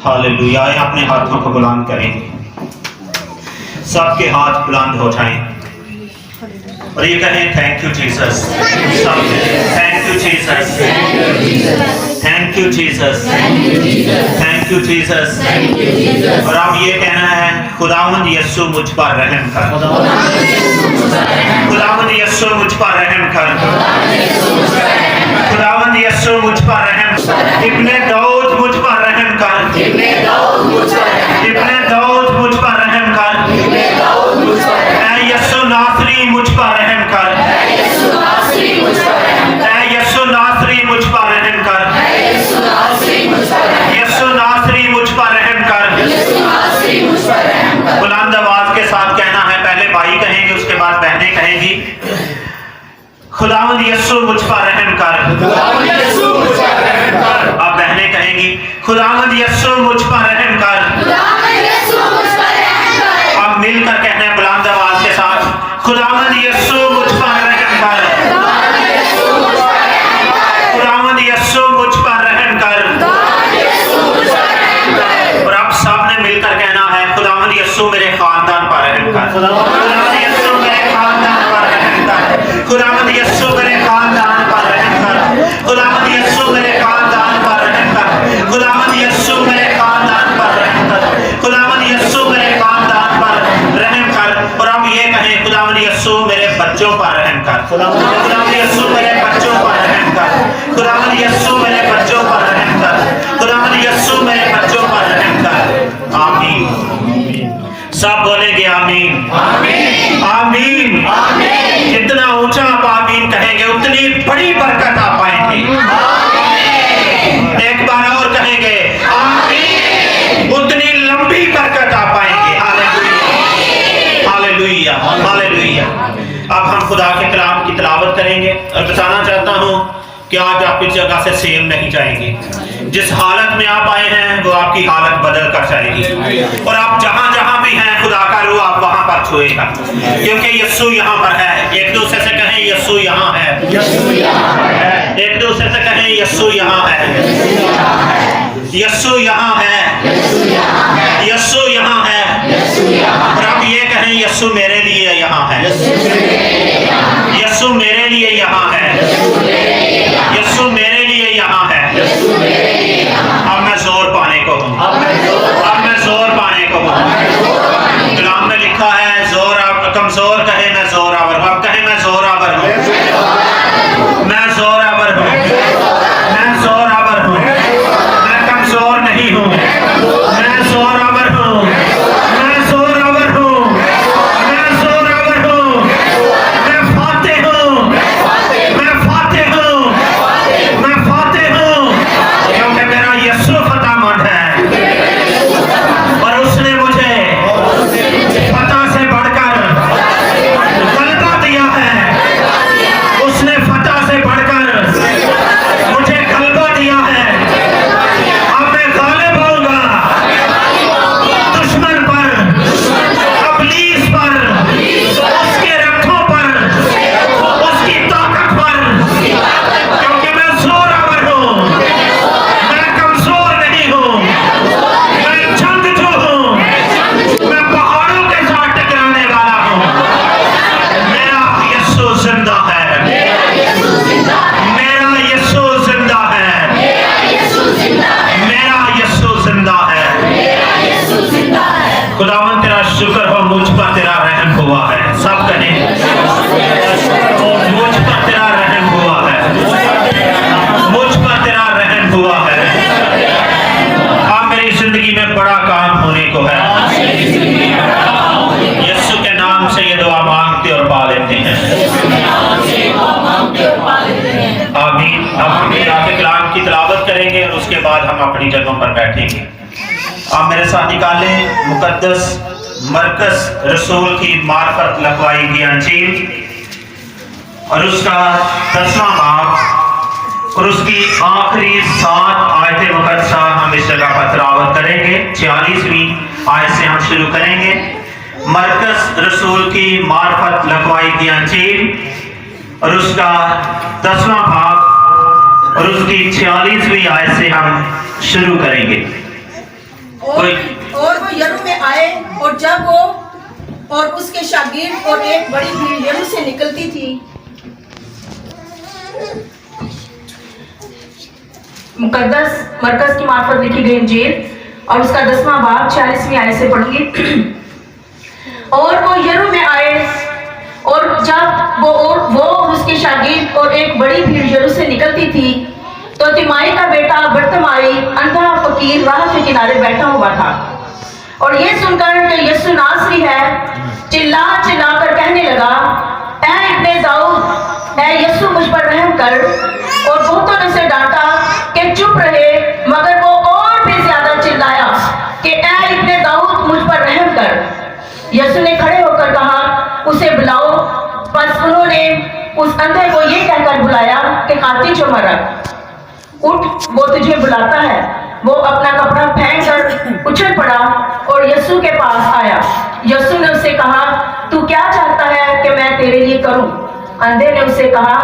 Hallelujah. अपने हाथों को बुलंद करें, सबके हाथ बुलंद हो जाएं और ये कहें थैंक यू जीसस। सब thank you Jesus, thank you Jesus, thank you Jesus. और अब ये कहना है खुदावंद यीशु मुझ पर रहम कर, खुदावंद यीशु मुझ पर रहम कर, खुदावंद यीशु मुझ पर रहम कर, इब्ने दाऊद मुझ पर रहम कर, इब्ने दाऊद मुझ पर रहम कर, ऐ यीशु नासरी मुझ पर रहम कर, ऐ यीशु नासरी मुझ पर रहम कर, यीशु नासरी मुझ पर रहम कर। बुलंद आवाज के साथ कहना है, पहले भाई कहेंगे उसके बाद बहनें कहेंगी। खुदावंद यीशु मुझ पर रहम कर, अब बहनें कहेंगी खुदावंद यीशु मुझ पर रहम कर। अब मिलकर कहना है बुलंद आवाज के साथ, खुदावंद यीशु मुझ पर रहम कर, खुदावंद यीशु मुझ पर रहम कर। और अब सबने मिलकर कहना है खुदावंद यीशु मेरे खानदान पर रहम कर, खुदावंद यीशु मेरे खानदान पर रहम कर, खुदावंद यीशु मेरे खानदान पर रहम कर, खुदावंद यीशु मेरे खानदान पर रहम कर, खुदावंद यीशु मेरे खानदान पर रहम कर, खुदावंद यीशु मेरे खानदान पर रहम कर। और अब ये कहें खुदावंद यीशु मेरे बच्चों पर रहम कर, खुदावंद यीशु मेरे बच्चों पर रहम कर, खुदावंद यीशु मेरे बच्चों पर रहम कर, खुदावंद यीशु मेरे बच्चों पर रहम कर। आमीन। सब बोलेंगे आमीन, आमीन, आमीन। जितना ऊंचा आप आमीन कहेंगे उतनी बड़ी बरकत आप पाएंगे। एक बार और कहेंगे आमीन, उतनी लंबी बरकत आप पाएंगे। Hallelujah, hallelujah. अब हम खुदा के कलाम की तिलावत करेंगे और बताना चाहता हूँ कि आज आप इस जगह से सेम नहीं जाएंगे। जिस हालत में आप आए हैं वो आपकी हालत बदल कर जाएगी और आप जहां जहां भी हैं खुदा का रूह आप वहां पर छुएगा, क्योंकि यीशु यहाँ पर है। एक दूसरे से कहें यीशु यहाँ है, एक दूसरे से कहें यीशु यहाँ है, यीशु यहाँ है, यीशु यहाँ है। और आप ये कहें यीशु मेरे लिए यहाँ है, यीशु मेरे लिए यहाँ है, यीशु मेरे लिए यहाँ है। अब मैं जोर पाने को हूँ, अब मैं जोर पाने को हूँ। कलाम में लिखा है जोर कमजोर कहे मैं जोर आवर हूँ। अब कहे मैं जोर आवर हूँ, मैं जोर आवर हूँ, मैं जोर आवर हूँ, मैं कमजोर नहीं हूँ, मैं जोर आवर हूँ, मैं जोर आवर हूँ, मैं जोर आवर हूँ, मैं फाते हूँ, मैं फाते हूँ, मैं फाते हूँ, क्योंकि मेरा यीशु फतेहमंद है और उसने मुझे फतह से बढ़कर गलबा दिया है, उसने फतह से बढ़कर मुझे गलबा दिया है। अब मैं गालिब होऊंगा दुश्मन पर, इब्लीस पर, उसके रथों पर, उसकी ताकत पर, क्योंकि मैं जोरावर हूँ, मैं कमजोर नहीं हूँ, मैं जंगजू हूँ, मैं पहाड़ों के साथ टकराने वाला हूँ। मेरा यीशु जिंदा है, मेरा यीशु जिंदा है, मेरा यीशु जिंदा है। खुदावंद तेरा शुक्र हो मुझ पर तेरा रहम हुआ है। सब कहें मुझ पर तेरा रहम हुआ है, मुझ पर तेरा रहम हुआ है। अब मेरी जिंदगी में बड़ा काम होने को है। यीशु के नाम से ये दुआ मांगते और पा लेते हैं। आमीन। अब हम खुदा के कलाम की तिलावत करेंगे और उसके बाद हम अपनी जगहों पर बैठेंगे। आप मेरे साथ निकालें मुकद्दस मरकस रसूल की मार्फत लिखवाई गई अंजील और उसका 10वां बाब और उसकी आखिरी 7 आयतें मुकद्दसा हम इस जगह पर तिलावत करेंगे। 46वीं आयत से हम शुरू करेंगे। मरकस रसूल की मार्फत लिखवाई गई अंजील और उसका 10वां बाब और उसकी 46वीं आयत से हम शुरू करेंगे। اور وہ یرو میں آئے اور جب وہ اور اس کے شاگرد اور ایک بڑی بھیڑ یرو سے نکلتی تھی. مقدس مرکز کی معرفت لکھی گئی انجیل اور اس کا 10واں باب 46ویں آیت سے پڑھوں گی. اور وہ یرو میں آئے اور جب وہ اور اس کے شاگرد اور ایک بڑی بھیڑ یرو سے نکلتی تھی تو تیمائی کا بیٹا برتمائی اندھا فقیر راہ کے کنارے بیٹھا ہوا تھا. اور یہ سن کر کہ یسوع ناصری ہے چلا چلا کر کہنے لگا اے ابن داؤد اے یسوع مجھ پر رحم کر. اور بہتوں نے اسے ڈانٹا کہ چپ رہے مگر وہ اور بھی زیادہ چلایا کہ اے ابن داؤد مجھ پر رحم کر. یسوع نے کھڑے ہو کر کہا اسے بلاؤ. پس انہوں نے اس اندھے کو یہ کہہ کر بلایا کہ خاطی جو مرد اٹھ وہ تجھے بلاتا ہے. وہ اپنا کپڑا پھینک کر اچھل پڑا اور یسوع کے پاس آیا. یسوع نے اسے کہا تو کیا چاہتا ہے کہ میں تیرے لیے کروں؟ اندھے نے اسے کہا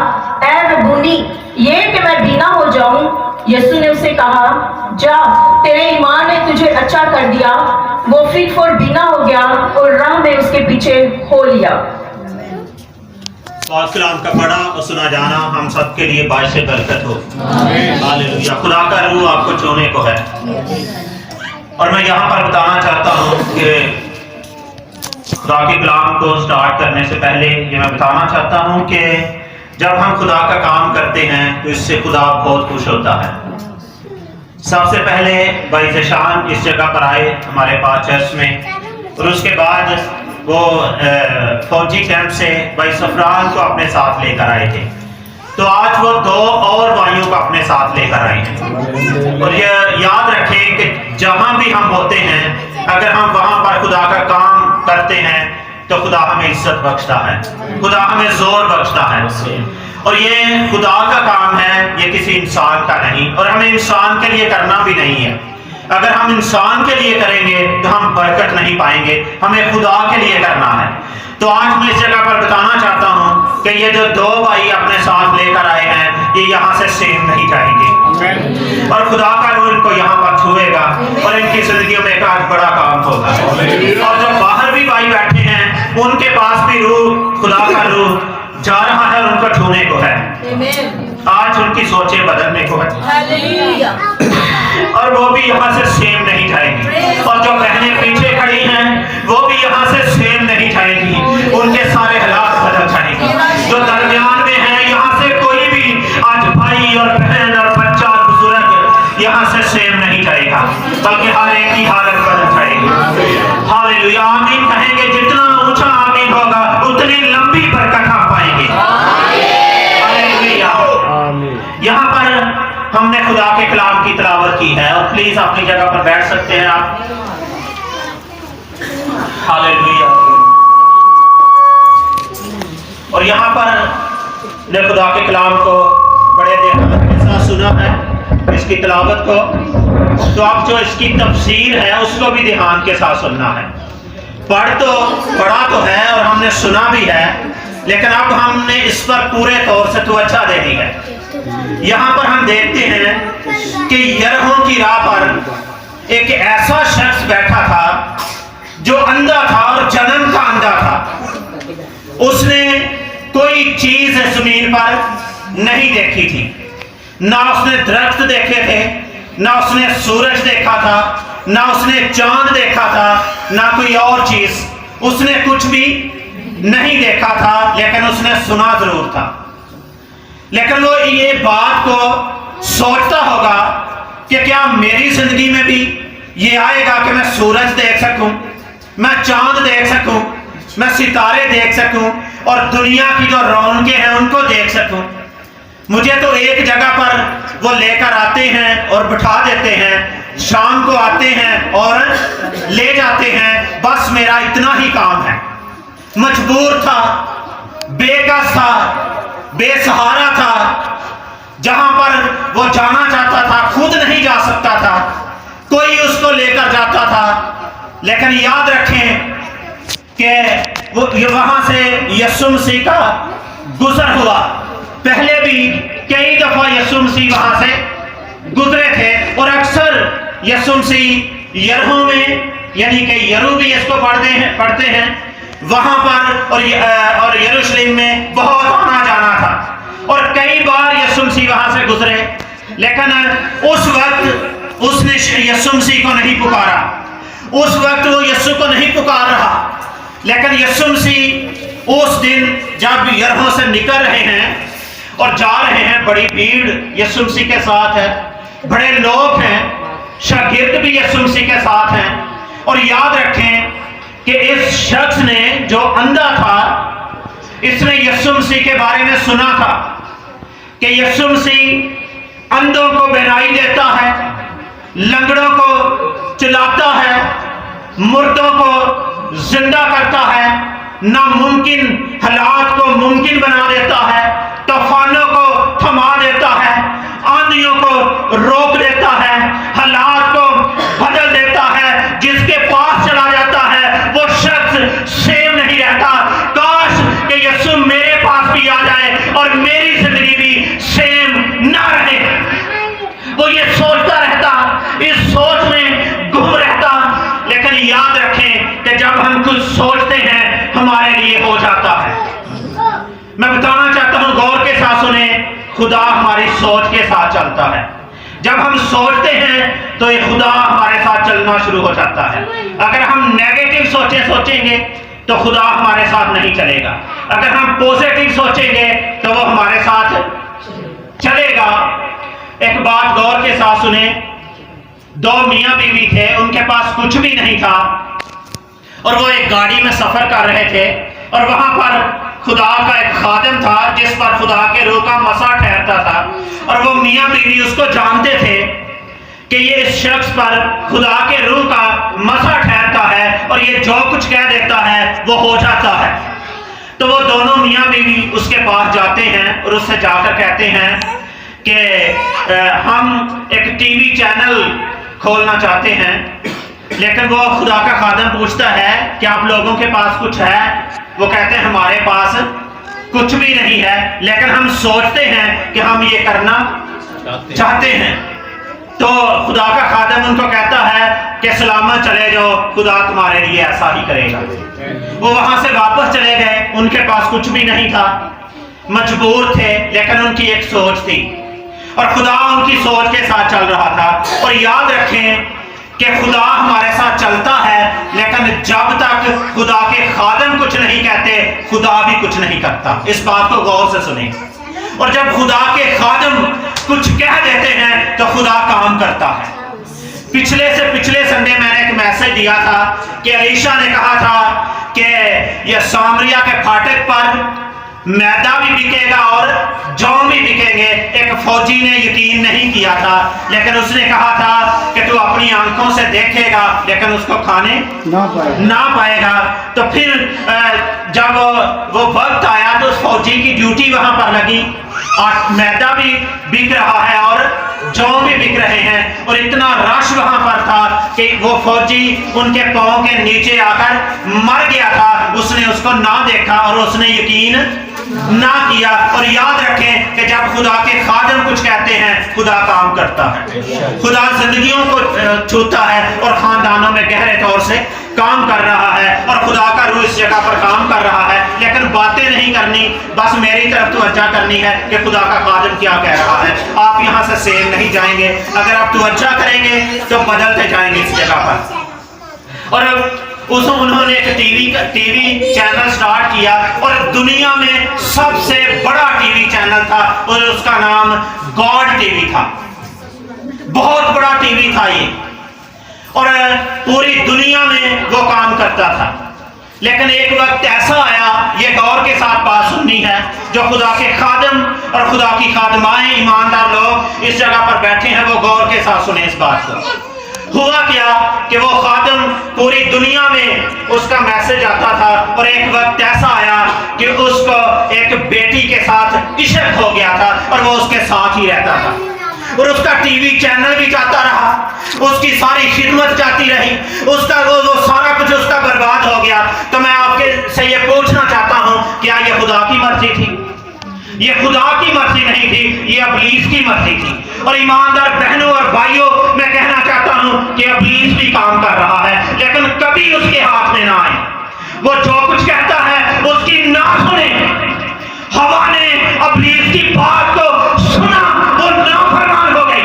اے ربونی یہ کہ میں بینا ہو جاؤں. یسوع نے اسے کہا جا تیرے ایمان نے تجھے اچھا کر دیا. وہ فٹ فٹ بینا ہو گیا اور راہ میں اس کے پیچھے ہو لیا. پاک کلام کا پڑھا اور سنا جانا ہم سب کے لیے باعث برکت ہو. ہاللویا. خدا کا روح آپ کو چھونے کو ہے. اور میں یہاں پر بتانا چاہتا ہوں کہ خدا کے کلام کو سٹارٹ کرنے سے پہلے یہ میں بتانا چاہتا ہوں کہ جب ہم خدا کا کام کرتے ہیں تو اس سے خدا بہت خوش ہوتا ہے. سب سے پہلے بھائی ذیشان اس جگہ پر آئے ہمارے پاس چرچ میں اور اس کے بعد وہ فوجی کیمپ سے بھائی سفران کو اپنے ساتھ لے کر آئے تھے. تو آج وہ 2 اور بھائیوں کو اپنے ساتھ لے کر آئے ہیں. اور یہ یاد رکھیں کہ جہاں بھی ہم ہوتے ہیں اگر ہم وہاں پر خدا کا کام کرتے ہیں تو خدا ہمیں عزت بخشتا ہے, خدا ہمیں زور بخشتا ہے. اور یہ خدا کا کام ہے, یہ کسی انسان کا نہیں, اور ہمیں انسان کے لیے کرنا بھی نہیں ہے. اگر ہم انسان کے لیے کریں گے تو ہم برکت نہیں پائیں گے, ہمیں خدا کے لیے کرنا ہے. تو آج میں اس جگہ پر بتانا چاہتا ہوں کہ یہ جو 2 بھائی اپنے ساتھ لے کر آئے ہیں یہ یہاں سے سیم نہیں جائیں گے, اور خدا کا روح ان کو یہاں پر چھوئے گا اور ان کی زندگیوں میں ایک آج بڑا کام ہوگا. اور جو باہر بھی بھائی بیٹھے ہیں ان کے پاس بھی روح, خدا کا روح جا رہا ہے اور ان کو چھونے کو ہے. آج ان کی سوچیں بدلنے کو ہے اور وہ بھی یہاں سے سیم نہیں جائیں گی. اور جو بہنیں پیچھے کھڑی ہیں وہ بھی یہاں سے سیم نہیں جائیں گی, ان کے سارے حالات بدل جائیں گے. جو درمیان میں ہیں یہاں سے کوئی بھی آج بھائی اور بہن اور بچہ اور بزرگ یہاں سے سیم نہیں جائے گا, بلکہ ہر ایک کی حالت بدل جائے گی. ہاللیلویا. آمین کہیں گے. جتنا اونچا آمین ہوگا اتنی لمبی برکت ہم پائیں گے. ہاللیلویا. یہاں پر ہم نے خدا کے کلام کی تلاوت کی ہے, اور پلیز اپنی جگہ پر بیٹھ سکتے ہیں آپ. ہاللیلویا. اور یہاں پر نے خدا کے کلام کو بڑے دھیان کے ساتھ سنا ہے, اس کی تلاوت کو, تو اب جو اس کی تفسیر ہے اس کو بھی دھیان کے ساتھ سننا ہے. پڑھا تو ہے اور ہم نے سنا بھی ہے, لیکن اب ہم نے اس پر پورے طور سے توجہ دے دی ہے. یہاں پر ہم دیکھتے ہیں کہ یرہوں کی راہ پر ایک ایسا شخص بیٹھا تھا جو اندھا تھا اور جنم کا اندھا تھا. اس نے کوئی چیز زمین پر نہیں دیکھی تھی, نہ اس نے درخت دیکھے تھے, نہ اس نے سورج دیکھا تھا, نہ اس نے چاند دیکھا تھا, نہ کوئی اور چیز. اس نے کچھ بھی نہیں دیکھا تھا, لیکن اس نے سنا ضرور تھا. لیکن وہ یہ بات کو سوچتا ہوگا کہ کیا میری زندگی میں بھی یہ آئے گا کہ میں سورج دیکھ سکوں, میں چاند دیکھ سکوں, میں ستارے دیکھ سکوں, اور دنیا کی جو رونقیں ہیں ان کو دیکھ سکوں. مجھے تو ایک جگہ پر وہ لے کر آتے ہیں اور بٹھا دیتے ہیں, شام کو آتے ہیں اور لے جاتے ہیں, بس میرا اتنا ہی کام ہے. مجبور تھا, بے کس تھا, بے سہارا تھا, جہاں پر وہ جانا چاہتا تھا خود نہیں جا سکتا تھا, کوئی اس کو لے کر جاتا تھا. لیکن یاد رکھیں کہ وہاں سے یسوع مسیح کا گزر ہوا. پہلے بھی کئی دفعہ یسوع مسیح وہاں سے گزرے تھے, اور اکثر یسوع مسیح यरहो में, यानी कि यरू भी इसको पढ़ते हैं, वहां पर और यरूशलेम में बहुत आना जाना था और कई बार यीशु मसीह वहां से गुजरे, लेकिन उस वक्त उसने यीशु मसीह को नहीं पुकारा, उस वक्त वो यीशु को नहीं पुकार रहा। लेकिन यीशु मसीह उस दिन जब यरहो से निकल रहे हैं और जा रहे हैं, बड़ी भीड़ यीशु मसीह के साथ है, बड़े लोग हैं, शागिर्द भी यीशु मसीह के साथ हैं। और याद रखें कि इस शख्स ने जो अंधा था, इसने यीशु मसीह के बारे में सुना था कि यीशु मसीह अंधों को बेनाई देता है, लंगड़ों को चलाता है, मुर्दों को जिंदा करता है, नामुमकिन हालात को मुमकिन बना देता है, तूफानों को थमा देता है, आंधियों को रोक देता है, हालात को बदल देता है। जिसके पास चला जाता है वो शख्स सेम नहीं रहता। काश कि यीशु मेरे पास भी आ जाए और मेरी जिंदगी भी सेम ना रहे। वो ये सोचता रहता, इस सोच में गुम रहता। लेकिन याद रखें कि जब हम कुछ सोचते हैं हमारे लिए हो जाता है। मैं बताना चाहता हूं, गौर के साथ सुने, खुदा हमारी सोच के साथ चलता है। जब हम सोचते हैं तो ये खुदा हमारे साथ चलना शुरू हो जाता है। अगर हम नेगेटिव सोचेंगे तो खुदा हमारे साथ नहीं चलेगा, अगर हम पॉजिटिव सोचेंगे तो वो हमारे साथ चलेगा। एक बात गौर के साथ सुने, दो मियां बीवी थे, उनके पास कुछ भी नहीं था और वो एक गाड़ी में सफर कर रहे थे और वहां पर खुदा का एक खादिम था जिस पर खुदा के रूह का मसा ठहरता था और वो मियां बीवी उसको जानते थे कि ये इस शख्स पर खुदा के रूह का मसा ठहरता है और ये जो कुछ कह देता है वो हो जाता है। तो वो दोनों मियां बीवी उसके पास जाते हैं और उससे जाकर कहते हैं कि हम एक टीवी चैनल खोलना चाहते हैं। लेकिन वो खुदा का खादिम पूछता है कि आप लोगों के पास कुछ है? वो कहते हैं हमारे पास कुछ भी नहीं है, लेकिन हम सोचते हैं कि हम ये करना चाहते हैं। तो खुदा का खादिम उनको कहता है कि सलामत चले जाओ, खुदा तुम्हारे लिए ऐसा ही करेगा। वो वहां से वापस चले गए, उनके पास कुछ भी नहीं था, मजबूर थे, लेकिन उनकी एक सोच थी और खुदा उनकी सोच के साथ चल रहा था। और याद रखें कि खुदा हमारे साथ चलता है, लेकिन जब तक खुदा के खादिम कुछ नहीं कहते खुदा भी कुछ नहीं करता। इस बात को गौर से सुने। और जब खुदा के खादिम कुछ कह देते हैं तो खुदा काम करता है। पिछले संडे मैंने एक मैसेज दिया था कि अलीशा ने कहा था कि यह सामरिया के फाटक पर मैदा भी बिकेगा और जौ भी बिकेंगे। एक फौजी ने यकीन नहीं किया था, लेकिन उसने कहा था कि तू अपनी आंखों से देखेगा लेकिन उसको खाने ना पाएगा। तो फिर जब वो वक्त आया तो उस फौजी की ड्यूटी वहां पर लगी और मैदा भी बिक रहा है और जौ भी बिक रहे हैं और इतना रश वहां पर था कि वो फौजी उनके पांव के नीचे आकर मर गया था। उसने उसको ना देखा और उसने यकीन ना किया। और याद रखें कि जब खुदा के खादिम कुछ कहते हैं खुदा काम करता है। खुदा जिंदगियों को छूता है और खानदानों में गहरे तौर से काम कर रहा है और खुदा का रूह इस जगह पर काम कर रहा है। लेकिन बातें नहीं करनी, बस मेरी तरफ तवज्जो करनी है कि खुदा का खादिम क्या कह रहा है। आप यहाँ से सेम नहीं जाएंगे, अगर आप तवज्जो करेंगे तो बदलते जाएंगे इस जगह पर। और उन्होंने एक टीवी चैनल स्टार्ट किया और दुनिया में सबसे बड़ा टीवी चैनल था और उसका नाम गॉड टीवी था। बहुत बड़ा टीवी था ये और पूरी दुनिया में वो काम करता था। लेकिन एक वक्त ऐसा आया, ये गौर के साथ बात सुननी है, जो खुदा के खादिम और खुदा की खादिमाएं ईमानदार लोग इस जगह पर बैठे हैं, वो गौर के साथ सुने इस बात को। हुआ क्या कि वो खादिम पूरी दुनिया में उसका मैसेज आता था और एक वक्त ऐसा आया कि उसको एक बेटी के साथ इश्क हो गया था और वो उसके साथ ही रहता था और उसका टीवी चैनल भी जाता रहा, उसकी सारी खिदमत जाती रही, उसका वो सारा कुछ उसका बर्बाद हो गया। तो मैं आपके से ये पूछना चाहता हूँ, क्या ये खुदा की मर्जी थी? یہ خدا کی مرضی نہیں تھی، یہ ابلیس کی مرضی تھی۔ اور ایماندار بہنوں اور بھائیوں، میں کہنا چاہتا ہوں کہ ابلیس بھی کام کر رہا ہے، لیکن کبھی اس کے ہاتھ میں نہ آئے۔ وہ جو کچھ کہتا ہے اس کی نہ سنیں۔ ہوا نے ابلیس کی بات کو سنا، وہ نافرمان ہو گئی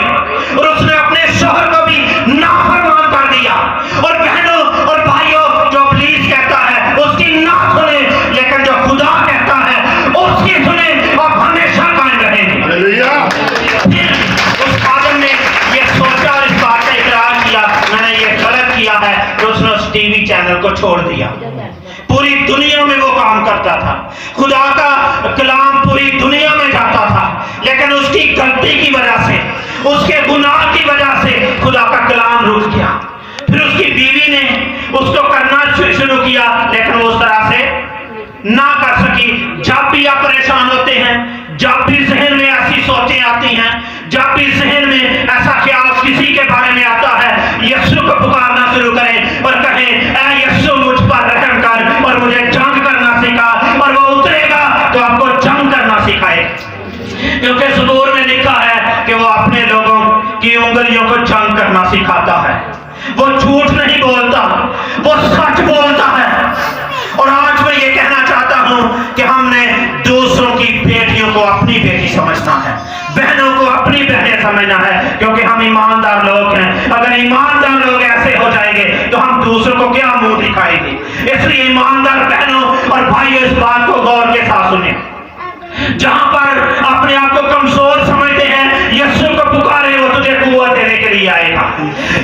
اور اس نے اپنے شوہر کو بھی نافرمان کر دیا۔ اور بہنوں اور بھائیوں، جو ابلیس کہتا ہے اس کی نہ سنیں، لیکن جو خدا کہتا ہے اس کی سنیں اور ہمیشہ قائم رہیں گے۔ پھر اس خادم نے یہ سوچا اور اس بات کا اقرار کیا، میں نے یہ غلط کیا ہے، تو اس نے اس ٹی وی چینل کو چھوڑ دیا۔ پوری دنیا میں وہ کام کرتا تھا، خدا کا کلام پوری دنیا میں جاتا تھا، لیکن اس کی غلطی کی وجہ سے، اس کے گناہ کی وجہ سے خدا کا کلام رک گیا۔ پھر اس کی بیوی نے اس کو کرنا شروع کیا، لیکن وہ اس طرح سے نہ کر سکی۔ جب بھی آپ پریشان ہوتے ہیں، جب بھی ذہن میں ایسی سوچیں آتی ہیں، جب بھی ذہن میں ایسا خیال کسی کے بارے میں آتا ہے، یسوع کو پکارنا شروع کریں اور کہیں، اے یسوع مجھ پر رحم کر اور مجھے جنگ کرنا سکھا، اور وہ اترے گا تو آپ کو جنگ کرنا سکھائے۔ کیونکہ زبور میں لکھا ہے کہ وہ اپنے لوگوں کی انگلیوں کو جنگ کرنا سکھاتا ہے۔ وہ جھوٹ نہیں بولتا، وہ سچ بولتا ہے۔ اور آج میں یہ کہنا چاہتا ہوں کہ ہم نے دوسروں کی بیٹیوں کو اپنی بیٹی سمجھنا ہے، بہنوں کو اپنی بہنیں سمجھنا ہے، کیونکہ ہم ایماندار لوگ ہیں۔ اگر ایماندار لوگ ایسے ہو جائیں گے تو ہم دوسروں کو کیا منہ دکھائیں گے؟ اس لیے ایماندار بہنوں اور بھائیوں، اس بات کو غور کے ساتھ سنیں۔ جہاں پر اپنے آپ کو کمزور سمجھتے ہیں، یسوع کو پکارے، وہ تجھے قوت دینے کے لیے آئے گا۔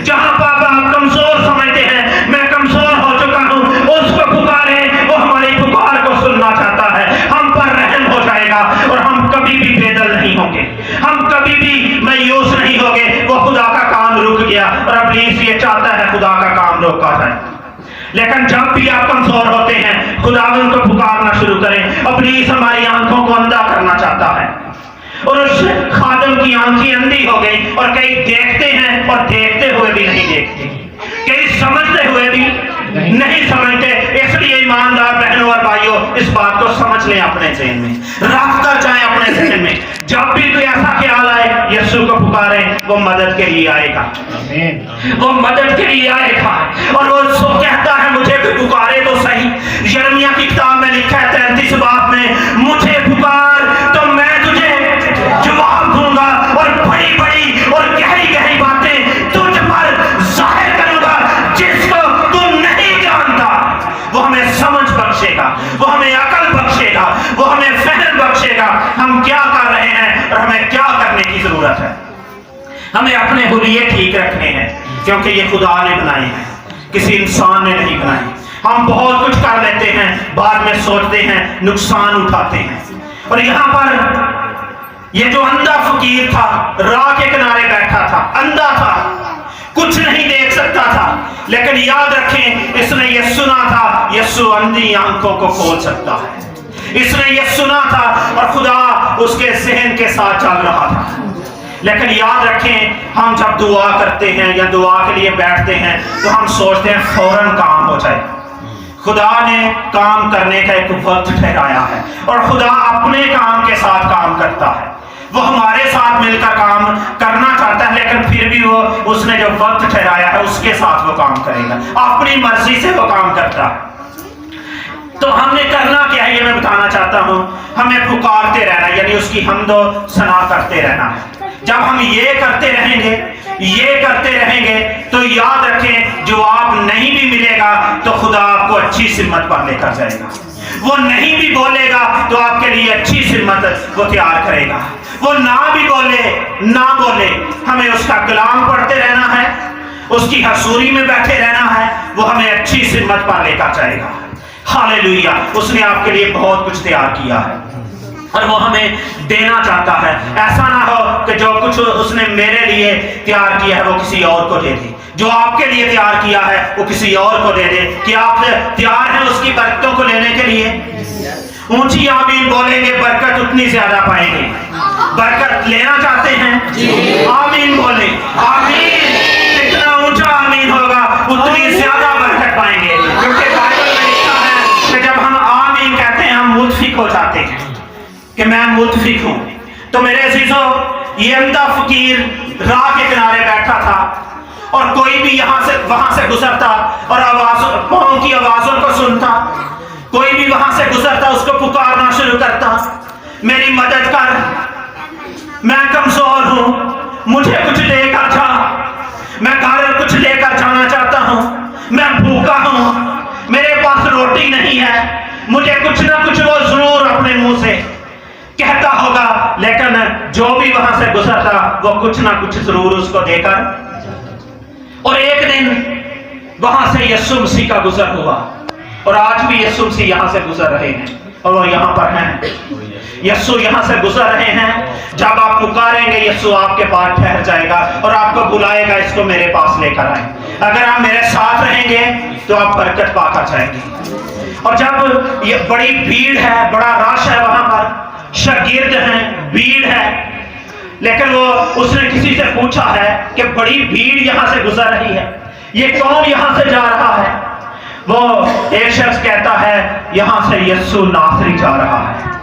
جہاں پر آپ کمزور سمجھتے ہیں، میں کمزور ہو چکا ہوں، اس کو پکارے، وہ ہماری پکار کو سننا چاہتا ہے، ہم پر رحم ہو جائے گا اور ہم کبھی بھی بے دل نہیں ہوں گے، ہم کبھی بھی مایوس نہیں ہوں گے۔ وہ خدا کا کام رک گیا اور ابلیس یہ چاہتا ہے خدا کا کام روکا جائے۔ لیکن جب بھی آپ کمزور ہوتے ہیں، خداوند کو پکارنا شروع کریں۔ ابلیس ہماری آنکھوں کو اندھا کرنا چاہتا ہے، اور اس خادم کی آنکھیں اندھی ہو گئی، اور کئی دیکھتے ہیں اور دیکھتے ہوئے بھی نہیں دیکھتے، کئی سمجھتے ہوئے بھی نہیں سمجھتے۔ اس لیے ایماندار بہنوں اور بھائیوں، اس بات کو سمجھ لیں، اپنے ذہن میں رکھ کر جائیں، اپنے ذہن میں جب بھی کوئی ایسا خیال آئے، یسوع کو پکاریں، وہ مدد کے لیے آئے گا، وہ مدد کے لیے آئے گا۔ اور وہ کہتا ہے مجھے بھی پکارے تو صحیح۔ یرمیہ کی کتاب میں لکھا ہے 33 باب میں، مجھے پکار تو میں تجھے جواب دوں گا، اور بڑی بڑی اور گہری گہری باتیں تجھ پر ظاہر کروں گا جس کو تو نہیں جانتا۔ وہ ہمیں سمجھ بخشے گا، وہ ہمیں عقل بخشے گا، وہ ہمیں فہم بخشے گا، ہم کیا کر رہے ہیں اور ہمیں کیا کرنے کی ضرورت ہے۔ ہمیں اپنے حلیے ٹھیک رکھنے ہیں، کیونکہ یہ خدا نے بنائے ہیں، کسی انسان نے نہیں بنائے۔ ہم بہت کچھ کر لیتے ہیں، بعد میں سوچتے ہیں، نقصان اٹھاتے ہیں۔ اور یہاں پر یہ جو اندھا فقیر تھا، راہ کے کنارے بیٹھا تھا، اندھا تھا، کچھ نہیں دیکھ سکتا تھا، لیکن یاد رکھیں اس نے یہ سنا تھا، یسوع اندھی آنکھوں کو کھول سکتا ہے۔ اس نے یہ سنا تھا اور خدا اس کے ذہن کے ساتھ چل رہا تھا۔ لیکن یاد رکھیں، ہم جب دعا کرتے ہیں یا دعا کے لیے بیٹھتے ہیں تو ہم سوچتے ہیں فوراً کام ہو جائے۔ خدا نے کام کرنے کا ایک وقت ٹھہرایا ہے، اور خدا اپنے کام کے ساتھ کام کرتا ہے۔ وہ ہمارے ساتھ مل کر کام کرنا چاہتا ہے، لیکن پھر بھی وہ اس نے جو وقت ٹھہرایا ہے اس کے ساتھ وہ کام کرے گا، اپنی مرضی سے وہ کام کرتا ہے۔ تو ہم نے کرنا کیا ہے یہ میں بتانا چاہتا ہوں، ہمیں پکارتے رہنا، یعنی اس کی حمد و ثنا کرتے رہنا ہے۔ جب ہم یہ کرتے رہیں گے، یہ کرتے رہیں گے، تو یاد رکھیں جواب نہیں بھی ملے گا تو خدا آپ کو اچھی سمت پر لے کر جائے گا۔ وہ نہیں بھی بولے گا تو آپ کے لیے اچھی سمت وہ تیار کرے گا۔ وہ نہ بھی بولے، نہ بولے، ہمیں اس کا کلام پڑھتے رہنا ہے، اس کی حضوری میں بیٹھے رہنا ہے، وہ ہمیں اچھی سمت پر لے کر جائے گا۔ ہاللیلویہ، اس نے آپ کے لیے بہت کچھ تیار کیا ہے اور وہ ہمیں دینا چاہتا ہے۔ ایسا نہ ہو کہ جو کچھ اس نے میرے لیے تیار کیا ہے وہ کسی اور کو دے دے، جو آپ کے لیے تیار کیا ہے وہ کسی اور کو دے دے۔ کیا آپ تیار ہیں اس کی برکتوں کو لینے کے لیے؟ اونچی آمین بولیں گے، برکت اتنی زیادہ پائیں گے۔ برکت لینا چاہتے ہیں؟ آمین بولیں، آمین۔ جتنا اونچا آمین ہوگا اتنی زیادہ برکت پائیں گے، کیونکہ بائبل میں لکھا ہے کہ جب ہم آمین کہتے ہیں ہم متفق ہو جاتے ہیں۔ कि मैं मुतफिक हूं। तो मेरे अजीजों, ये अंधा फकीर राह के किनारे बैठा था और कोई भी यहाँ से वहां से गुजरता और पाँव की आवाजों को सुनता, कोई भी वहां से गुजरता उसको पुकारना शुरू करता, मेरी मदद कर, मैं कमजोर हूं, मुझे कुछ लेकर जा, मैं घर कुछ लेकर जाना चाहता हूं, मैं भूखा हूं, मेरे पास रोटी नहीं है। मुझे कुछ ना कुछ वो जरूर अपने मुंह से कहता होगा, लेकिन जो भी वहां से गुजरता वो कुछ ना कुछ जरूर उसको देकर। और एक दिन वहां से यीशु मसीह का गुजर हुआ और आज भी यीशु मसीह यहां से गुजर रहे हैं और वो यहां पर हैं। यीशु यहां से गुजर रहे हैं। जब आप पुकारेंगे यीशु आपके पास ठहर जाएगा और आपको बुलाएगा, इसको मेरे पास लेकर आए। अगर आप मेरे साथ रहेंगे तो आप बरकत पाकर जाएंगे। और जब ये बड़ी भीड़ है, बड़ा रश है, वहां पर शागिर्द हैं, भीड़ है, लेकिन वो उसने किसी से पूछा है कि बड़ी भीड़ यहां से गुजर रही है, ये कौन यहां से जा रहा है? वो एक शख्स कहता है यहां से यीशु नासरी जा रहा है।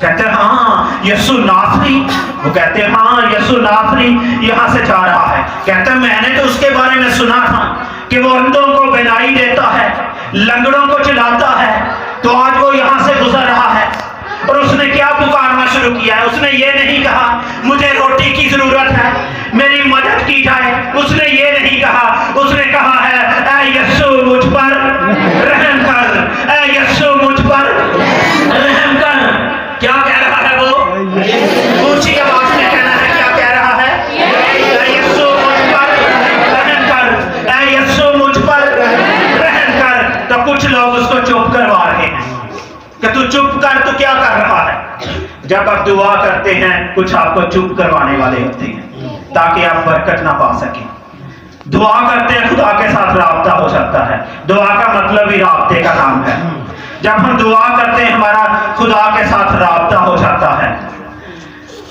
कहते हैं हाँ यीशु नासरी? वो कहते हैं हाँ यीशु नासरी यहां से जा रहा है। कहते हैं मैंने तो उसके बारे में सुना था कि वो अंधों को बिनाई देता है, लंगड़ों को चलाता है, तो आज वो यहां से गुजर रहा है। और उसने क्या पुकारना शुरू किया है? उसने ये नहीं कहा मुझे रोटी की जरूरत है, मेरी मदद की जाए, उसने ये नहीं कहा। उसने कहा है ऐ यीशु मुझ पर रहम कर, ऐ यीशु मुझ पर रहम कर। क्या कह रहा है वो? ऊंची आवाज में कहना है, क्या कह रहा है? ऐ यीशु मुझ पर रहम कर, ऐ यीशु मुझ पर रहम कर। तो कुछ लोग उसको चुप करवा रहे हैं कि तू चुप कर, तो क्या कर रहा है? जब आप दुआ करते हैं कुछ आपको चुप करवाने वाले होते हैं ताकि आप बरकत ना पा सकें। दुआ करते हैं खुदा के साथ राब्ता हो सकता है, दुआ का मतलब ही राब्ते का नाम है। जब हम दुआ करते हैं हमारा खुदा के साथ राब्ता हो जाता है।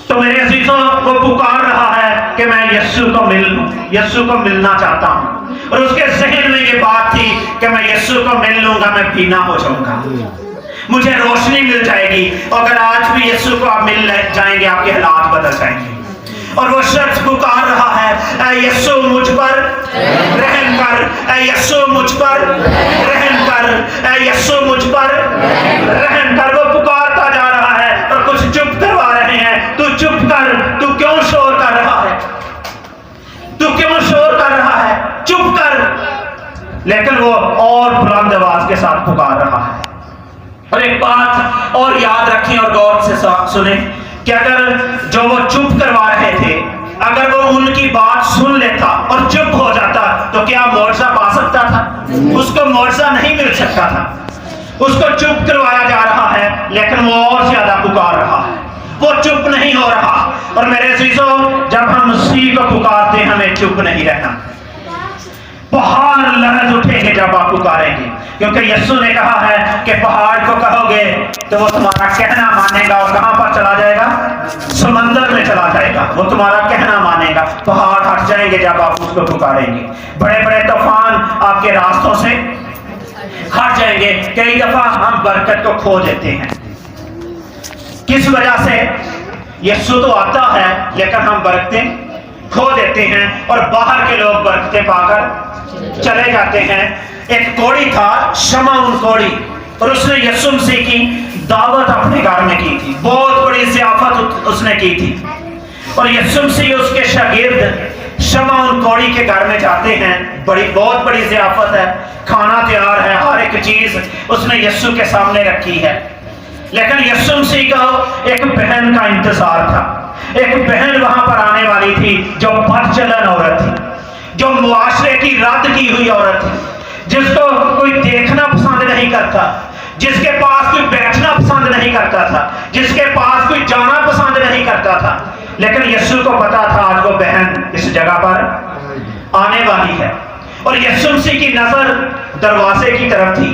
तो मेरे अजीजों, वो पुकार रहा है कि मैं यीशु को मिल लूं, यीशु को मिलना चाहता हूं। और उसके जहन में ये बात थी कि मैं यीशु को मिल लूंगा, मैं बीना हो जाऊंगा, मुझे रोशनी मिल जाएगी। अगर आज भी यीशु को आप मिल जाएंगे आपके हालात बदल जाएंगे। और वो शख्स पुकार रहा है ऐ यीशु मुझ पर रहम कर, ऐ यीशु मुझ पर रहम कर, ऐ यीशु मुझ पर रहम कर। वो पुकारता जा रहा है और कुछ चुप करवा रहे हैं, तू चुप कर, तू क्यों शोर कर रहा है, तू क्यों शोर कर रहा है, चुप कर। लेकिन वो और बुलंद आवाज के साथ पुकार रहा है। और एक बात और याद रखें और गौर से सुने कि अगर जो वो चुप करवा रहे थे, अगर वो उनकी बात सुन लेता और चुप हो जाता तो क्या मुआवजा पा सकता था? उसको मुआवजा नहीं मिल सकता था। उसको चुप करवाया जा रहा है, लेकिन वो और ज्यादा पुकार रहा है, वो चुप नहीं हो रहा। और मेरे अजीजों, जब हम मसीह को पुकारते हैं हमें चुप नहीं रहना। पहाड़ लहर उठेंगे जब आप पुकारेंगे, क्योंकि यीशु ने कहा है कि पहाड़ को कहोगे तो वो तुम्हारा कहना मानेगा और कहां पर चला जाएगा? समंदर में चला जाएगा। वो तुम्हारा कहना मानेगा, पहाड़ हट जाएंगे जब आप उसको पुकारेंगे। बड़े बड़े तूफान आपके रास्तों से हट जाएंगे। कई दफा हम बरकत को खो देते हैं, किस वजह से? यीशु तो आता है लेकिन हम बरकतें खो देते हैं और बाहर के लोग बरकतें पाकर चले जाते हैं। एक कोड़ी था, शमौन कोड़ी, और उसने यीशु मसीह की दावत अपने घर में की थी, बहुत बड़ी ज़ियाफत उसने की थी। और यीशु मसीह उसके शागिर्द शमौन कोड़ी के घर में जाते हैं, बहुत बड़ी ज़ियाफत है, खाना तैयार है, हर एक चीज उसने यीशु के सामने रखी है। लेकिन यीशु मसीह का एक बहन का इंतजार था। एक बहन वहां पर आने वाली थी जो बदचलन औरत थी, जो मुआशरे की रद्द की हुई औरत थी, जिसको कोई देखना पसंद नहीं करता, जिसके पास कोई बैठना पसंद नहीं करता था, जिसके पास कोई जाना पसंद नहीं करता था। लेकिन यीशु को पता था आज वो बहन इस जगह पर आने वाली है। और यीशु मसीह की नजर दरवाजे की तरफ थी।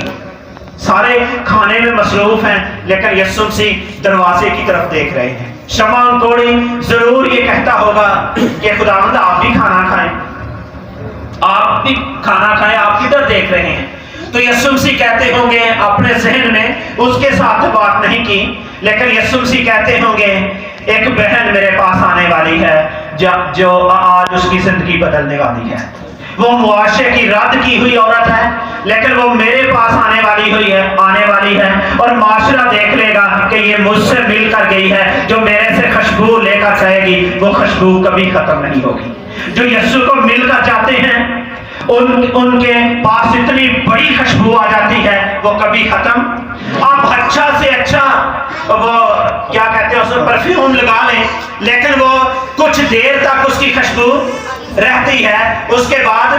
सारे खाने में मसरूफ हैं, लेकिन यीशु मसीह दरवाजे की तरफ देख रहे हैं। शमौन कोड़ी जरूर ये कहता होगा कि खुदावंद आप भी खाना खाएं, आप भी खाना खाएं, आप किधर देख रहे हैं? तो यीशु मसीह कहते होंगे अपने जहन में, उसके साथ बात नहीं की, लेकिन यीशु मसीह कहते होंगे एक बहन मेरे पास आने वाली है जो आज उसकी जिंदगी बदलने वाली है। वो मुआशरे की रद्द की हुई औरत है, लेकिन वो मेरे पास आने वाली है और माशरा देख लेगा कि ये मुझसे मिलकर गई है। जो मेरे से खुशबू लेकर जाएगी वो खुशबू कभी खत्म नहीं होगी। जो यीशु को मिलकर जाते हैं उनके पास इतनी बड़ी खुशबू आ जाती है वो कभी खत्म। आप अच्छा से अच्छा वो क्या कहते हैं उसमें परफ्यूम लगा लें, लेकिन वो कुछ देर तक उसकी खुशबू रहती है, उसके बाद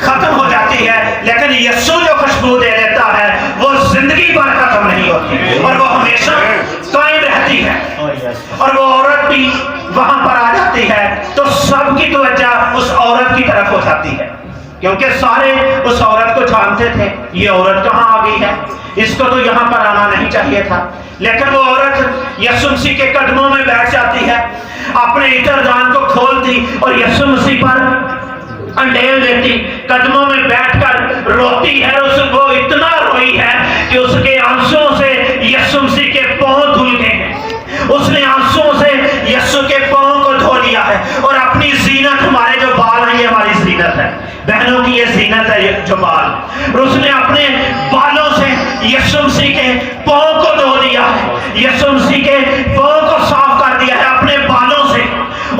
खत्म हो जाती है। लेकिन यीशु जो खुशबू दे देता है वो जिंदगी भर खत्म नहीं होती और वो हमेशा कायम रहती है। और वो औरत भी वहां पर आ जाती है तो सबकी तवज्जो उस औरत की तरफ हो जाती है, क्योंकि सारे उस औरत को जानते थे ये औरत कहाँ आ गई है, इसको तो यहाँ पर आना नहीं चाहिए था। लेकिन वो औरत यीशु मसीह के कदमों में बैठ जाती है, अपने इतरदान को खोलती और यीशु मसीह पर अंडेल देती, कदमों में बैठकर रोती है। वो इतना रोई है कि उसके आंसुओं से यीशु मसीह के पांव धुल गए हैं। उसने आंसुओं से यीशु के पांव को धो लिया है और अपनी जीनत, हमारे जो बाल हैं ये हमारी जीनत है, बहनों की ये जीनत है ये जो बाल, और उसने अपने बालों से यीशु मसीह के पांव को धो दिया है, यीशु मसीह के पांव को साफ कर दिया है अपने बालों से।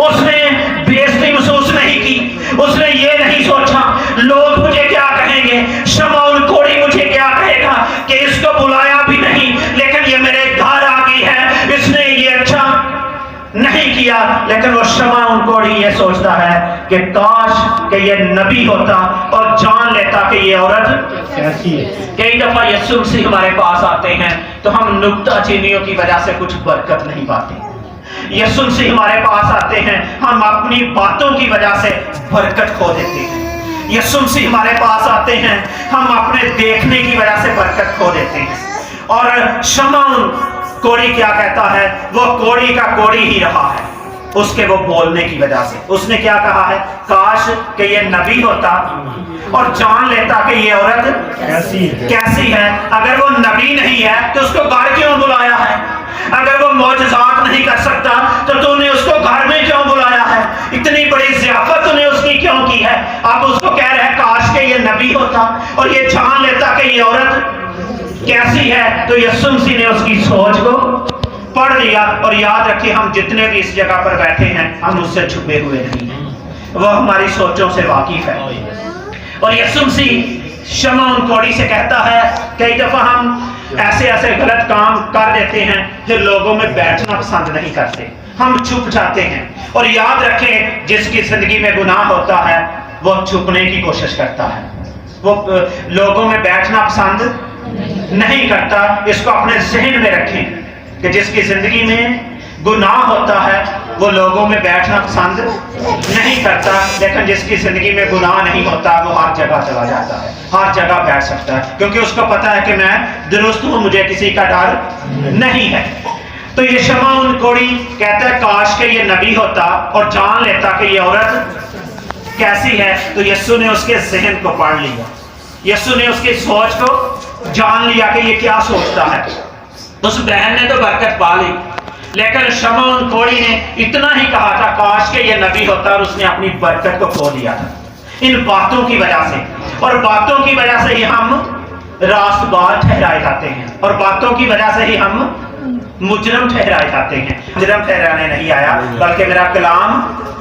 उसने बेइज्जती महसूस नहीं की, उसने ये नहीं सोचा लोग मुझे क्या कहेंगे, शमौन कोढ़ी मुझे क्या कहेगा कि इसको बुलाया भी नहीं, लेकिन ये मेरे घर आ गई है, इसने ये अच्छा नहीं किया। लेकिन वो शमौन कोढ़ी ये सोचता है कि काश कि ये नबी होता और जान लेता कि ये औरत कैसी है। कई दफा यीशु मसीह हमारे पास आते हैं तो हम नुक्ताचीनियों की वजह से कुछ बरकत नहीं पाते। यीशु मसीह हमारे पास आते हैं, हम अपनी बातों की वजह से बरकत खो देते हैं। यीशु मसीह हमारे पास आते हैं, हम अपने देखने की वजह से बरकत खो देते हैं। और शमौन कोढ़ी क्या कहता है, वो कोढ़ी का कोढ़ी ही रहा है उसके वो बोलने की वजह से। उसने क्या कहा है, काश कि ये नबी होता और जान लेता कि ये औरत कैसी है। अगर वो नबी नहीं है तो उसको घर क्यों बुलाया है? अगर वो मौजज़ात नहीं कर सकता तो तूने उसको घर में क्यों बुलाया है? इतनी बड़ी ज़ियाफत तूने उसकी क्यों की है? आप उसको कह रहे हैं काश के ये नबी होता और ये जान लेता कि ये औरत कैसी है। तो यीशु मसीह ने उसकी सोच को पढ़ लिया। और याद रखिए, हम जितने भी इस जगह पर बैठे हैं हम उससे छुपे हुए नहीं हैं, वो हमारी सोचों से वाकिफ है। और यीशु मसीह शमौन कोढ़ी से कहता है, कई दफा हम ऐसे ऐसे गलत काम कर देते हैं जो लोगों में बैठना पसंद नहीं करते, हम छुप जाते हैं। और याद रखें, जिसकी जिंदगी में गुनाह होता है वो छुपने की कोशिश करता है, वो लोगों में बैठना पसंद नहीं करता। इसको अपने जहन में रखें कि जिसकी जिंदगी में गुनाह होता है वो लोगों में बैठना पसंद नहीं करता, लेकिन जिसकी जिंदगी में गुनाह नहीं होता वो हर जगह चला जाता है, हर जगह बैठ सकता है, क्योंकि उसको पता है कि मैं दुरुस्त हूं, मुझे किसी का डर नहीं है। तो ये शमौन कोढ़ी कहता है काश के ये नबी होता और जान लेता कि ये औरत कैसी है। तो यीशु ने उसके जहन को पढ़ लिया, यीशु ने उसकी सोच को जान लिया कि ये क्या सोचता है। उस बहन ने तो बरकत पा ली, लेकिन शमौन कोढ़ी ने इतना ही कहा था काश के ये नबी होता, और उसने अपनी बरकत को खो दिया था इन बातों की वजह से। और बातों की वजह से ही हम रास्तबाज ठहराए जाते हैं, और बातों की वजह से ही हम मुजरम ठहराए जाते हैं। मुजरम ठहराने नहीं आया, बल्कि मेरा कलाम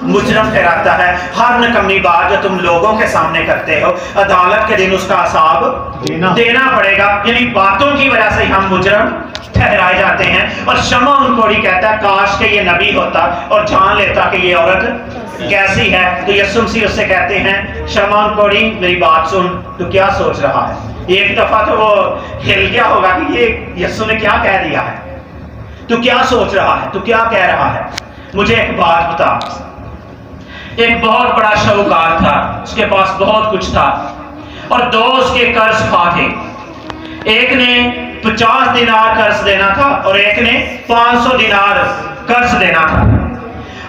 मुजरम ठहराता है। हर नकम्मी बात जो तुम लोगों के सामने करते हो, अदालत के दिन उसका हिसाब देना पड़ेगा। यानी बातों की वजह से हम मुजरम ठहराए जाते हैं। और शमौन कोढ़ी कहता है काश के ये नबी होता और जान लेता कि ये औरत कैसी है। तो यीशु मसीह उससे कहते हैं, शमौन कोढ़ी मेरी बात सुन, तू क्या सोच रहा है। एक दफा तो वो हिल गया होगा कि ये यीशु ने क्या कह दिया है, तू क्या सोच रहा है, तू क्या कह रहा है। मुझे एक बात बता, एक बहुत बड़ा शाहूकार था, उसके पास बहुत कुछ था और दो उसके कर्ज खा थे। एक ने 50 दिनार कर्ज देना था और एक ने 500 दिनार कर्ज देना था।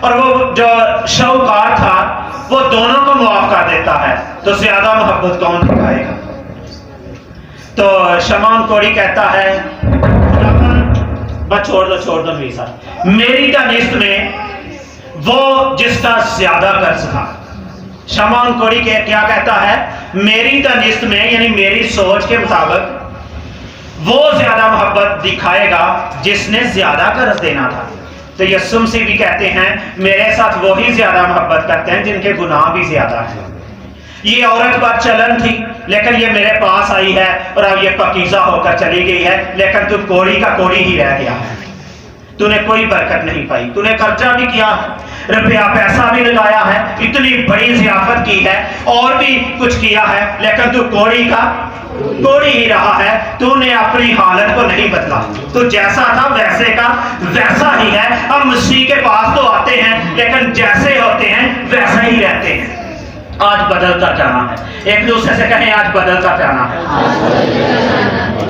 और वो जो शाहूकार था वो दोनों को माफ कर देता है, तो ज्यादा मोहब्बत कौन दिखाएगा। तो शमौन कोढ़ी कहता है बस छोड़ दो नबी साहब। मेरी का निस्त में वो जिसका ज्यादा कर्ज था, शमौन कोड़ी के क्या कहता है, मेरी का निस्त में यानी मेरी सोच के मुताबिक वो ज्यादा मोहब्बत दिखाएगा जिसने ज्यादा कर्ज देना था। तो यीशु मसीह भी कहते हैं मेरे साथ वही ज्यादा मोहब्बत करते हैं जिनके गुनाह भी ज्यादा है। ये औरत पर चलन थी, लेकिन ये मेरे पास आई है और अब ये पकीजा होकर चली गई है, लेकिन तू कोड़ी का कोड़ी ही रह गया है। तूने कोई बरकत नहीं पाई, तूने खर्चा भी किया, रुपया पैसा भी लगाया है, इतनी बड़ी जियाफत की है और भी कुछ किया है, लेकिन तू कोड़ी का कोड़ी ही रहा है। तूने अपनी हालत को नहीं बदला, तू जैसा था वैसे का वैसा ही है। हम मसीह के पास तो आते हैं लेकिन जैसे होते हैं वैसे ही रहते हैं। आज बदल कर जाना है। एक दूसरे से कहें आज बदल कर जाना है,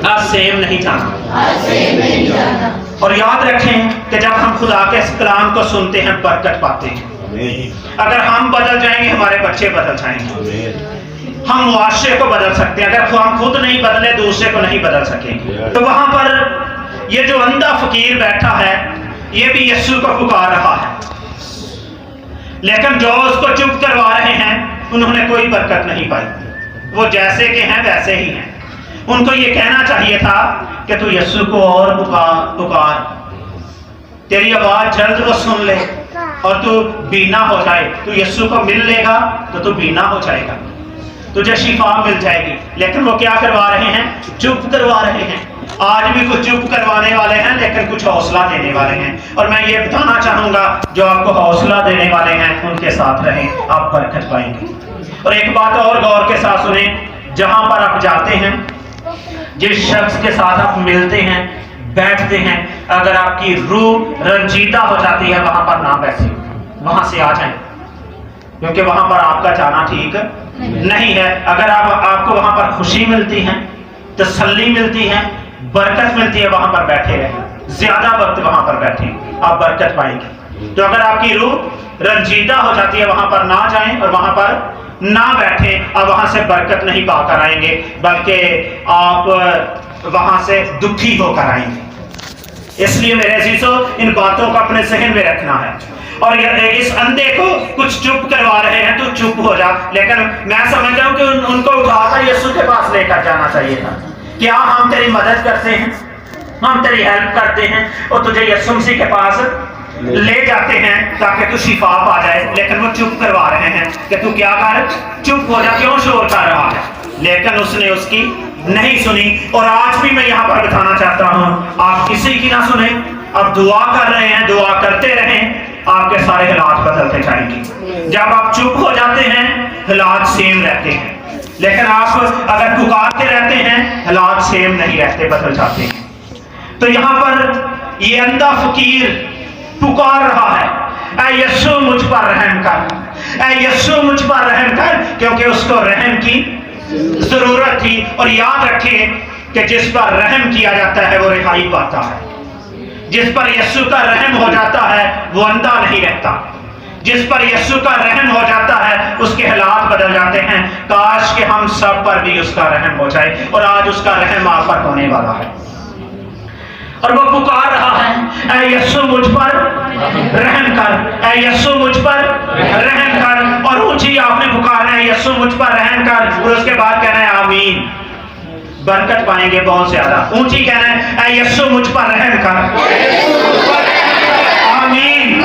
आज सेम नहीं जाना। और याद रखें कि जब हम खुदा के इस कलाम को सुनते हैं बरकत पाते हैं। अगर हम बदल जाएंगे हमारे बच्चे बदल जाएंगे, हम मुआशरे को बदल सकते हैं। अगर हम खुद नहीं बदले दूसरे को नहीं बदल सकेंगे। तो वहां पर ये जो अंधा फकीर बैठा है ये भी यीशु को पुकार रहा है, लेकिन जो उसको चुप करवा रहे हैं उन्होंने कोई बरकत नहीं पाई। वो जैसे के हैं वैसे ही हैं। उनको ये कहना चाहिए था कि तू यीशु को और पुकार, तेरी आवाज जल्द वो सुन ले और तू बीना हो जाए। तू यीशु को मिल लेगा तो तू बीना हो जाएगा, तुझे शिफा मिल जाएगी। लेकिन वो क्या करवा रहे हैं, चुप करवा रहे हैं। आज भी कुछ चुप करवाने वाले हैं लेकिन कुछ हौसला देने वाले हैं। और मैं ये बताना चाहूंगा जो आपको हौसला देने वाले हैं उनके साथ रहें, आप बरकत पाएंगे। और एक बात और गौर के साथ सुने, जहां पर आप जाते हैं, जिस शख्स के साथ आप मिलते हैं बैठते हैं, अगर आपकी रूह रंजीदा हो जाती है वहां पर ना बैठे, वहां से आ जाएं, क्योंकि वहां पर आपका जाना ठीक नहीं है। अगर आपको वहां पर खुशी मिलती है, तसल्ली मिलती है, बरकत मिलती है, वहां पर बैठे रहें, ज्यादा वक्त वहां पर बैठे, आप बरकत पाएंगे। तो अगर आपकी रूह रंजीदा हो जाती है वहां पर ना जाएं और वहां पर ना बैठे, आप वहां से बरकत नहीं पाकर आएंगे बल्कि आप वहां से दुखी होकर आएंगे। इसलिए मेरे अजीजों इन बातों को अपने जहन में रखना है। और इस अंधे को कुछ चुप करवा रहे हैं, तो चुप हो जा। लेकिन मैं समझता हूं कि उनको उठाकर यीशु के पास लेकर जाना चाहिए था। क्या हम तेरी मदद करते हैं, हम तेरी हेल्प करते हैं और तुझे यीशु मसीह के पास ले जाते हैं ताकि तू शिफा पा जाए, लेकिन वो चुप करवा रहे हैं कि तू क्या कर, चुप हो जा, क्यों शोर कर रहा है। लेकिन उसने उसकी नहीं सुनी। और आज भी मैं यहाँ पर बताना चाहता हूँ, आप किसी की ना सुने, आप दुआ कर रहे हैं, दुआ करते रहें, आपके सारे हालात बदलते जाएंगे। जब आप चुप हो जाते हैं हालात सेम रहते हैं, लेकिन आप अगर पुकारते रहते हैं हालात सेम नहीं रहते, बदल जाते हैं। तो यहाँ पर ये अंधा फकीर पुकार रहा है, ऐ यीशु मुझ पर रहम कर, ऐ यीशु मुझ पर रहम कर, क्योंकि उसको रहम की जरूरत थी। और याद रखें कि जिस पर रहम किया जाता है वो रिहाई पाता है। जिस पर यीशु का रहम हो जाता है वो अंधा नहीं रहता। जिस पर यीशु का रहम हो जाता है उसके हालात बदल जाते हैं। काश कि हम सब पर भी उसका रहम हो जाए, और आज उसका रहम आप पर होने वाला है। और वो पुकार रहा है, ऐ यीशु मुझ पर रहम कर, ऐ यीशु मुझ पर रहम कर। और ऊंची आपने पुकारना है, यीशु मुझ पर रहम कर, और उसके बाद कहना है आमीन, बरकत पाएंगे बहुत ज्यादा। ऊंची कहना है, ऐ यीशु मुझ पर रहम कर, आमीन।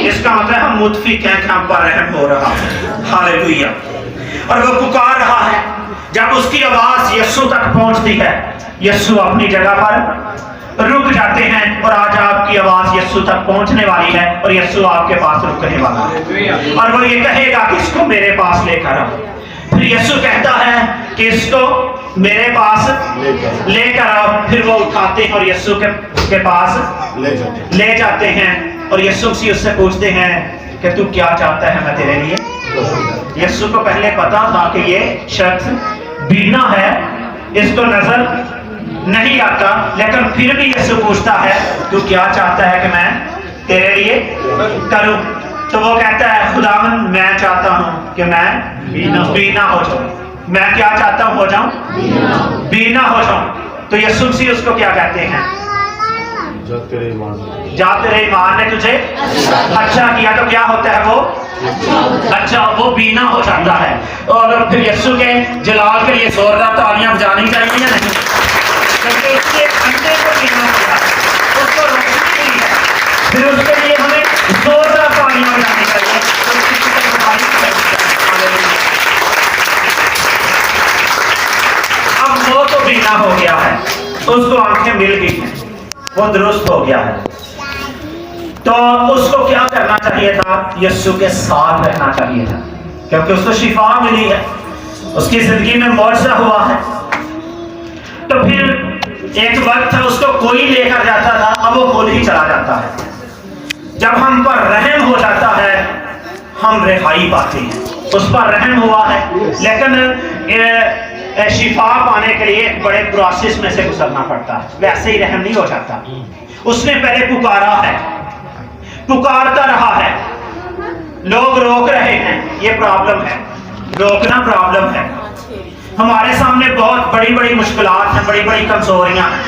इसका मतलब हम मुतफिक हैं कि हम पर रहम हो रहा है, हालेलुया। और वो पुकार रहा है, जब उसकी आवाज यीशु तक पहुंचती है, यीशु अपनी जगह पर रुक जाते हैं। और आज आपकी आवाज यीशु तक पहुंचने वाली है और यीशु आपके पास रुकने वाला है, और वो ये कहेगा कि इसको मेरे पास लेकर आओ। फिर यीशु कहता है कि इसको मेरे पास लेकर आओ। फिर वो उठाते हैं और यीशु के पास ले जाते हैं। और यीशु मसीह उससे पूछते हैं कि तू क्या चाहता है मैं तेरे लिए। यीशु को पहले पता था कि ये शख्स बीना है, इसको नजर नहीं आता, लेकिन फिर भी यीशु पूछता है तू क्या चाहता है कि मैं तेरे लिए करूं। तो वो कहता है खुदावन मैं चाहता हूं कि मैं बीना हो जाऊं। मैं क्या चाहता हूं हो जाऊं, बीना हो जाऊं। तो यीशु मसीह उसको क्या कहते हैं, जा तेरे ईमान ने तुझे अच्छा किया, तो क्या होता है वो अच्छा, वो बीना हो जाता है। और फिर यीशु के जलाल के लिए जोरदार तालियां बजानी चाहिए या नहीं, क्योंकि उसके अंडे को बीना हो जाता है, उसको रोकने के लिए, फिर उसके लिए हमें जोरदार तालियां बजानी चाहिए। अब वो तो बीना हो गया है, उसको आंखें मिल गई हैं, वो दुरुस्त हो गया है, तो उसको क्या करना चाहिए था? यीशु के साथ रहना चाहिए था, क्योंकि उसको शिफा मिली है, उसकी जिंदगी में मौजज़ा हुआ है। तो फिर एक वक्त था उसको कोई लेकर जाता था, अब वो खुद ही चला जाता है। जब हम पर रहम हो जाता है हम रिहाई पाते हैं, उस पर रहम हुआ है, लेकिन शिफा पाने के लिए एक बड़े प्रोसेस में से गुजरना पड़ता है, वैसे ही रहम नहीं हो जाता। उसने पहले पुकारा है, पुकारता रहा है, लोग रोक रहे हैं, ये प्रॉब्लम है, रोकना प्रॉब्लम है। हमारे सामने बहुत बड़ी बड़ी मुश्किलात हैं, बड़ी बड़ी कमजोरियां हैं,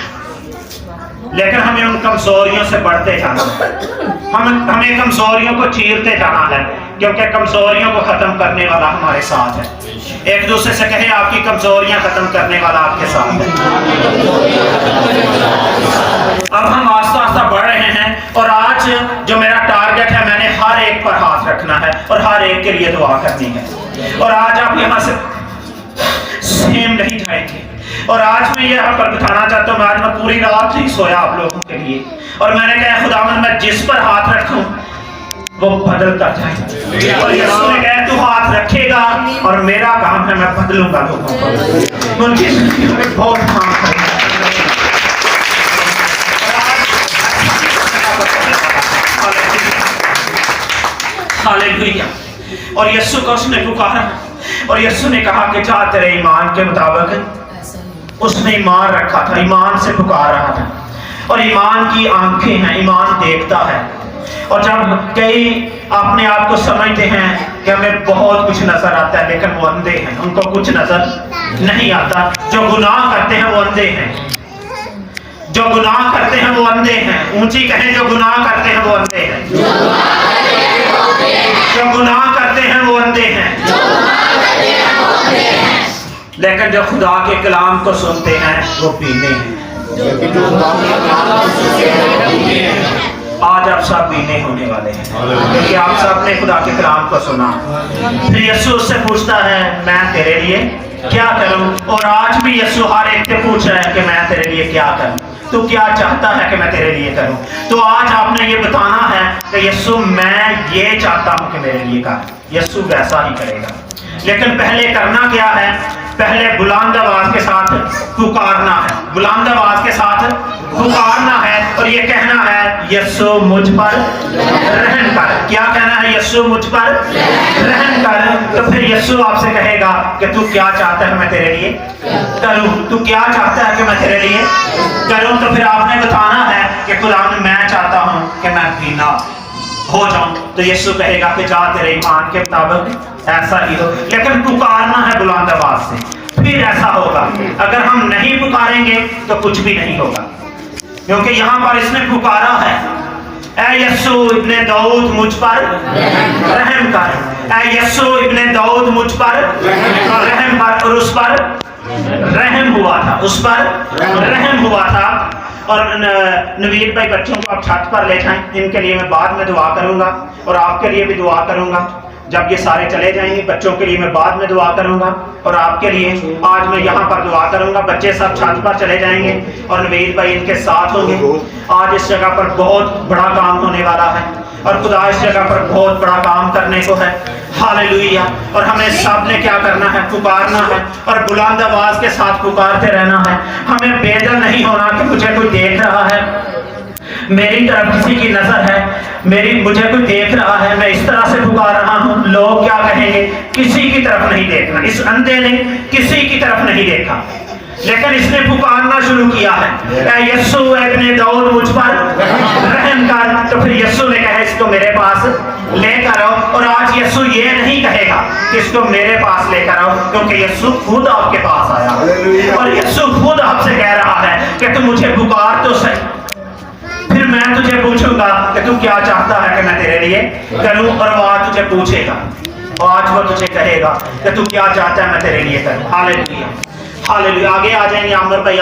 लेकिन हमें उन कमजोरियों से बढ़ते जाना है, हमें कमजोरियों को चीरते जाना है, क्योंकि कमजोरियों को खत्म करने वाला हमारे साथ है। एक दूसरे से कहे, आपकी कमजोरियां खत्म करने वाला आपके साथ है। अब हम आस्ता आस्ता बढ़ रहे हैं, और आज जो मेरा टारगेट है, मैंने हर एक पर हाथ रखना है और हर एक के लिए दुआ करनी है। और आज आप यहाँ से सेम नहीं जाएंगे, और आज मैं ये आप पर बताना चाहता हूँ, आज मैं पूरी रात नहीं सोया आप लोगों के लिए, और मैंने कहा खुदावंद मैं जिस पर हाथ रखूं वो बदल कर जाए, और यीशु ने कहा तू हाथ रखेगा और मेरा काम है मैं बदलूंगा लोगों को, उनकी जिंदगी में बहुत काम करेगा। हालेलुया। और यीशु को उसने पुकारा, और यीशु ने कहा कि जा तेरे ईमान के मुताबिक, उसने ईमान रखा था, ईमान से पुकार रहा था, और ईमान की आंखें हैं, ईमान देखता है। और जब कई अपने आप को समझते हैं कि हमें बहुत कुछ नजर आता है, लेकिन वो अंधे हैं, उनको कुछ नजर नहीं आता। जो गुनाह करते हैं वो अंधे हैं, जो गुनाह करते हैं वो अंधे हैं। ऊंची कहें, जो गुनाह करते हैं वो अंधे हैं, जो गुनाह करते हैं वो अंधे हैं, लेकिन जो खुदा के कलाम को सुनते हैं वो बीने हैं। आज आप सब बीने होने वाले हैं, क्योंकि आप सब ने खुदा के कलाम को सुना। फिर यीशु उससे पूछता है मैं तेरे लिए क्या करूं? और आज भी यीशु हर एक से पूछ रहा है कि मैं तेरे लिए क्या करूं, तू क्या चाहता है कि मैं तेरे लिए करूं? तो आज आपने ये बताना है कि यीशु मैं ये चाहता हूं कि मेरे लिए कर, यीशु वैसा ही करेगा। लेकिन पहले करना क्या है? पहले बुलंद आवाज के साथ पुकारना है, बुलंद आवाज के साथ पुकारना है, और ये कहना है यीशु मुझ पर रहम कर। क्या कहना है? यीशु मुझ पर रहम कर। तो फिर यीशु आपसे कहेगा कि तू क्या चाहता है मैं तेरे लिए करूं, तू क्या चाहता है कि मैं तेरे लिए करूं? तो फिर आपने बताना है कि खुदा मैं चाहता हूं कि मैं बीना हो जाऊं। तो यीशु कहेगा कि जा तेरे ईमान के मुताबिक ऐसा ही हो, लेकिन पुकारना है बुलंद आवाज से, फिर ऐसा होगा। अगर हम नहीं पुकारेंगे तो कुछ भी नहीं होगा, क्योंकि यहाँ पर इसने पुकारा है ऐ यीशु इब्ने दाऊद मुझ पर रहम कर, ऐ यीशु इब्ने दाऊद मुझ पर रहम कर। और उस पर रहम हुआ था, उस पर रहम हुआ था। और नवीद भाई बच्चों को आप छत पर ले जाएं, इनके लिए मैं बाद में दुआ करूंगा, और आपके लिए भी दुआ करूंगा। जब ये सारे चले जाएंगे बच्चों के लिए मैं बाद में दुआ करूंगा, और आपके लिए आज मैं यहाँ पर दुआ करूंगा। बच्चे सब छत पर चले जाएंगे और नवीद भाई इनके साथ होंगे। आज इस जगह पर बहुत बड़ा काम होने वाला है, और खुदा इस जगह पर बहुत बड़ा काम करने को है। हालेलुया। और हमें सब ने क्या करना है? पुकारना है, और बुलंद आवाज के साथ पुकारते रहना है। हमें बेदल नहीं होना कि मुझे कोई देख रहा है, मेरी तरफ किसी की नजर है, मुझे कोई देख रहा है, मैं इस तरह से पुकार रहा हूँ, लोग क्या कहेंगे? किसी की तरफ नहीं देखना। इस अंधे ने किसी की तरफ नहीं देखा, लेकिन इसने पुकारना शुरू किया है ऐ यीशु इब्ने दाऊद मुझ पर रहम कर। तो फिर यीशु ने कहा इसको मेरे पास लेकर आओ। और आज यीशु ये नहीं कहेगा कि इसको मेरे पास लेकर आओ, क्योंकि यीशु खुद आपके पास आया, और यीशु खुद आपसे कह रहा है कि तुम मुझे पुकार तो सही। میں تجھے پوچھوں گا کہ تو کیا چاہتا ہے کہ میں تیرے لیے کروں، اور وہ آج تجھے پوچھے گا، آج وہ تجھے کہے گا کہ تو کیا چاہتا ہے میں تیرے لیے کروں۔ ہاللیلویا، ہاللیلویا۔ آگے آ جائیں گے عامر بھائی۔